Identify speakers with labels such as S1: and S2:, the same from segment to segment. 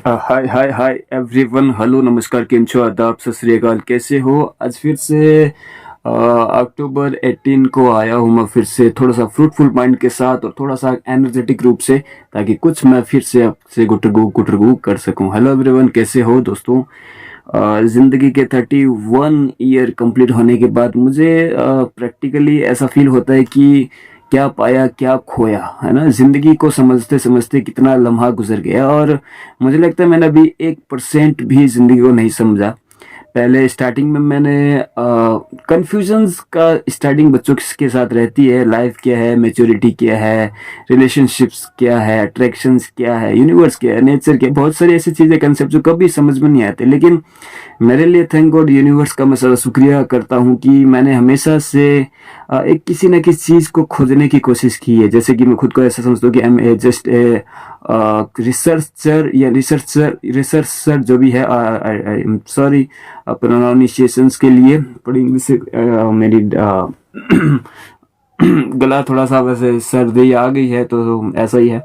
S1: हाय हाय hi everyone, hello, नमस्कार, केम छो, आदाब, सत श्री अकाल, कैसे हो? आज फिर से अक्टूबर 18 को आया हूँ मैं फिर से थोड़ा सा फ्रूटफुल माइंड के साथ और थोड़ा सा एनर्जेटिक रूप से, ताकि कुछ मैं फिर से आपसे गुटरगू कर सकूं। हेलो एवरीवन, कैसे हो दोस्तों? ज़िंदगी के 31 ईयर कंप्लीट होने के बाद मुझे प्रैक्टिकली ऐसा फील होता है कि क्या पाया क्या खोया, है ना। ज़िंदगी को समझते समझते कितना लम्हा गुजर गया और मुझे लगता है मैंने अभी 1% भी ज़िंदगी को नहीं समझा। पहले स्टार्टिंग में मैंने कन्फ्यूजन्स का स्टार्टिंग बच्चों के साथ रहती है। लाइफ क्या है, मैच्योरिटी क्या है, रिलेशनशिप्स क्या है, अट्रैक्शंस क्या है, यूनिवर्स क्या है, नेचर क्या है, बहुत सारी ऐसी चीज़ें, कंसेप्ट जो कभी समझ में नहीं आते। लेकिन मेरे लिए थैंक गॉड यूनिवर्स का मैं सारा शुक्रिया करता हूँ कि मैंने हमेशा से एक किसी न किसी चीज़ को खोजने की कोशिश की है। जैसे कि मैं खुद को ऐसा समझता हूँ कि I am just a researcher या रिसर्चर जो भी है। आई एम सॉरी प्रोनाउंसिएशंस के लिए, थोड़ी इंग्लिश से मेरी गला थोड़ा सा वैसे सर्दी आ गई है, तो ऐसा ही है।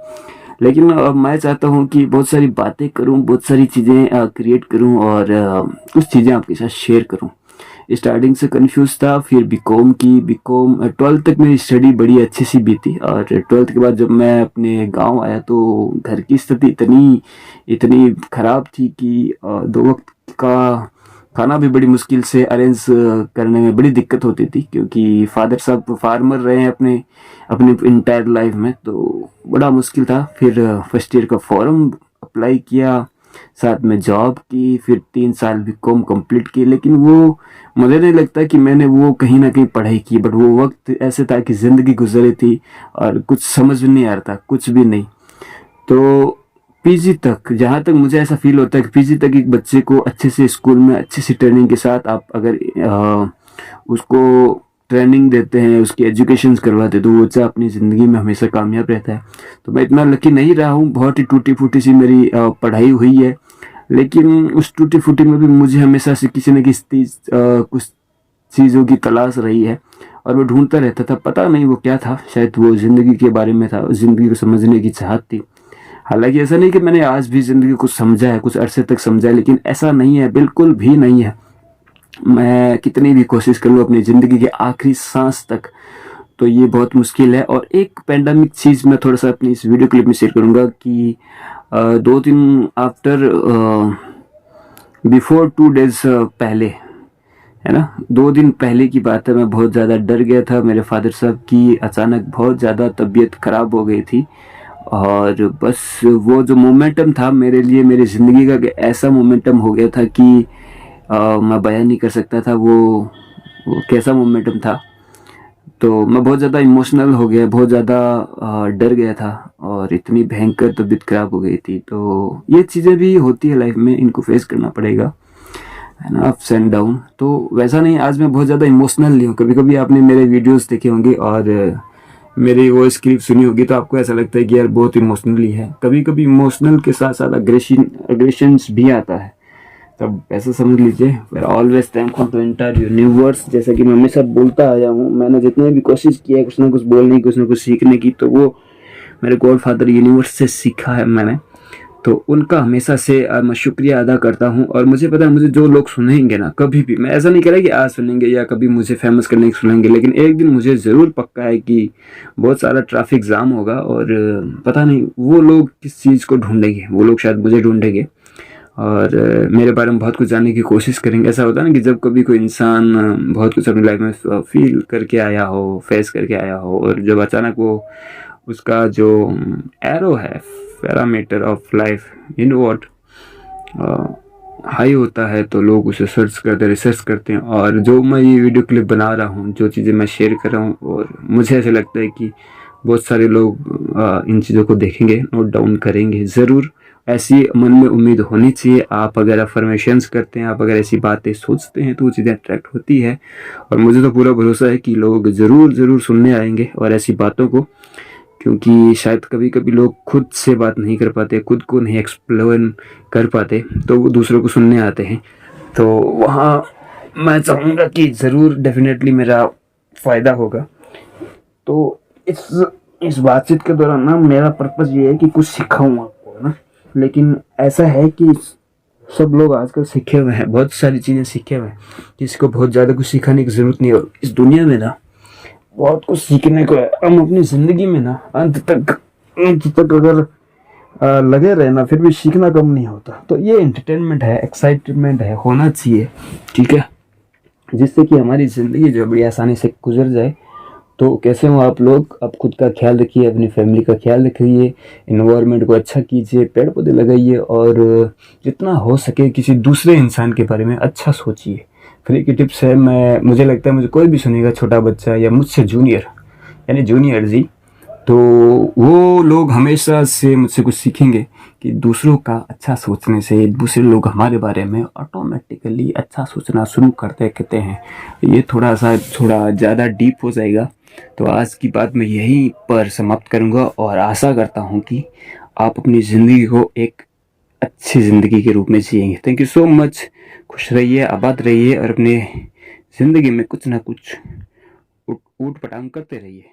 S1: लेकिन मैं चाहता हूँ कि बहुत सारी बातें करूँ, बहुत सारी चीज़ें क्रिएट करूँ और कुछ चीज़ें आपके साथ शेयर करूँ। स्टार्टिंग से कंफ्यूज था, फिर बीकॉम 12th तक मेरी स्टडी बड़ी अच्छी सी बीती और 12th के बाद जब मैं अपने गांव आया तो घर की स्थिति इतनी इतनी ख़राब थी कि 2 वक्त का खाना भी बड़ी मुश्किल से अरेंज करने में बड़ी दिक्कत होती थी, क्योंकि फादर साहब फार्मर रहे हैं अपने अपनी इंटायर लाइफ में, तो बड़ा मुश्किल था। फिर फर्स्ट ईयर का फॉर्म अप्लाई किया, साथ में जॉब की, फिर 3 साल बीकॉम कंप्लीट की। लेकिन वो मुझे नहीं लगता कि मैंने वो कहीं ना कहीं पढ़ाई की, बट वो वक्त ऐसे था कि ज़िंदगी गुजरी थी और कुछ समझ नहीं आ रहा था, कुछ भी नहीं। तो पीजी तक, जहाँ तक मुझे ऐसा फील होता है कि पीजी तक एक बच्चे को अच्छे से स्कूल में अच्छी सी ट्रेनिंग के साथ आप अगर उसको ट्रेनिंग देते हैं, उसकी एजुकेशन करवाते हैं, तो वो बच्चा अपनी ज़िंदगी में हमेशा कामयाब रहता है। तो मैं इतना लकी नहीं रहा हूँ, बहुत ही टूटी फूटी सी मेरी पढ़ाई हुई है। लेकिन उस टूटी फूटी में भी मुझे हमेशा से किसी न किसी कुछ चीज़ों की तलाश रही है और वो ढूंढता रहता था। पता नहीं वो क्या था, शायद वो ज़िंदगी के बारे में था, ज़िंदगी को समझने की चाहत थी। हालांकि ऐसा नहीं कि मैंने आज भी ज़िंदगी को समझा है, कुछ अरसे तक समझा है, लेकिन ऐसा नहीं है, बिल्कुल भी नहीं है। मैं कितनी भी कोशिश कर लूँ अपनी ज़िंदगी के आखिरी सांस तक, तो ये बहुत मुश्किल है। और एक पैंडमिक चीज़ मैं थोड़ा सा अपनी इस वीडियो क्लिप में शेयर करूँगा कि 2 दिन आफ्टर बिफोर 2 डेज पहले, है ना, 2 दिन पहले की बात है, मैं बहुत ज़्यादा डर गया था। मेरे फादर साहब की अचानक बहुत ज़्यादा तबीयत ख़राब हो गई थी और बस वो जो मोमेंटम था मेरे लिए, मेरी ज़िंदगी का ऐसा मोमेंटम हो गया था कि मैं बयान नहीं कर सकता था वो कैसा मोमेंटम था। तो मैं बहुत ज़्यादा इमोशनल हो गया, बहुत ज़्यादा डर गया था और इतनी भयंकर तबीयत खराब हो गई थी। तो ये चीज़ें भी होती है लाइफ में, इनको फेस करना पड़ेगा, है ना, अप्स एंड डाउन। तो वैसा नहीं, आज मैं बहुत ज़्यादा इमोशनल नहीं हूँ। कभी कभी आपने मेरे वीडियोस देखे होंगे और मेरी वो स्क्रिप्ट सुनी होगी तो आपको ऐसा लगता है कि यार बहुत इमोशनली है। कभी कभी इमोशनल के साथ साथ अग्रेशंस भी आता है, तब ऐसा समझ लीजिए। Always thankful to entire universe. जैसा कि मैं हमेशा बोलता आया हूँ, मैंने जितने भी कोशिश किया है कुछ ना कुछ बोलने की, कुछ ना कुछ सीखने की, तो वो मेरे गॉड फादर यूनिवर्स से सीखा है मैंने। तो उनका हमेशा से मैं शुक्रिया अदा करता हूँ। और मुझे पता है, मुझे जो लोग सुनेंगे ना, कभी भी, मैं ऐसा नहीं कह रहा कि आज सुनेंगे या कभी मुझे फेमस करने के सुनेंगे, लेकिन एक दिन मुझे ज़रूर पक्का है कि बहुत सारा ट्रैफिक जाम होगा और पता नहीं वो लोग किस चीज़ को ढूंढेंगे, वो लोग शायद मुझे ढूंढेंगे और मेरे बारे में बहुत कुछ जानने की कोशिश करेंगे। ऐसा होता है ना कि जब कभी कोई इंसान बहुत कुछ अपनी लाइफ में फील करके आया हो, फेस करके आया हो, और जब अचानक वो उसका जो एरो है, parameter of life, in what, high होता है, तो लोग उसे सर्च करते, रिसर्च करते हैं। और जो मैं ये वीडियो क्लिप बना रहा हूँ, जो चीज़ें मैं शेयर कर रहा हूँ, और मुझे ऐसा लगता है कि बहुत सारे लोग इन चीज़ों को देखेंगे, नोट डाउन करेंगे ज़रूर। ऐसी मन में उम्मीद होनी चाहिए। आप अगर अफर्मेशंस करते हैं, आप अगर ऐसी बातें सोचते हैं, तो वो चीज़ें अट्रैक्ट होती है। और मुझे तो पूरा भरोसा है कि लोग ज़रूर ज़रूर सुनने आएंगे और ऐसी बातों को, क्योंकि शायद कभी कभी लोग खुद से बात नहीं कर पाते, खुद को नहीं एक्सप्लेन कर पाते, तो वो दूसरों को सुनने आते हैं। तो वहाँ मैं चाहूँगा कि ज़रूर डेफिनेटली मेरा फ़ायदा होगा। तो इस बातचीत के दौरान ना, मेरा पर्पज़ ये है कि कुछ सिखाऊँ आपको, ना, लेकिन ऐसा है कि सब लोग आजकल सीखे हुए हैं, बहुत सारी चीज़ें सीखे हुए हैं, जिसको बहुत ज़्यादा कुछ सिखाने की ज़रूरत नहीं है। और इस दुनिया में ना बहुत कुछ सीखने को है। हम अपनी ज़िंदगी में ना अंत तक अगर लगे रहे ना, फिर भी सीखना कम नहीं होता। तो ये एंटरटेनमेंट है, एक्साइटमेंट है, होना चाहिए, ठीक है, जिससे कि हमारी ज़िंदगी जो बड़ी आसानी से गुजर जाए। तो कैसे हो आप लोग? आप खुद का ख्याल रखिए, अपनी फैमिली का ख्याल रखिए, इन्वायरमेंट को अच्छा कीजिए, पेड़ पौधे लगाइए, और जितना हो सके किसी दूसरे इंसान के बारे में अच्छा सोचिए। फ्री की टिप्स है, मुझे लगता है मुझे कोई भी सुनेगा, छोटा बच्चा या मुझसे जूनियर यानी जूनियर जी, तो वो लोग हमेशा से मुझसे कुछ सीखेंगे कि दूसरों का अच्छा सोचने से दूसरे लोग हमारे बारे में ऑटोमेटिकली अच्छा सोचना शुरू करते कहते हैं। ये थोड़ा ज़्यादा डीप हो जाएगा, तो आज की बात मैं यहीं पर समाप्त करूँगा, और आशा करता हूँ कि आप अपनी ज़िंदगी को एक अच्छी ज़िंदगी के रूप में जिएंगे। Thank you so much. खुश रहिए, आबाद रहिए, और अपने ज़िंदगी में कुछ ना कुछ ऊट पटांग करते रहिए।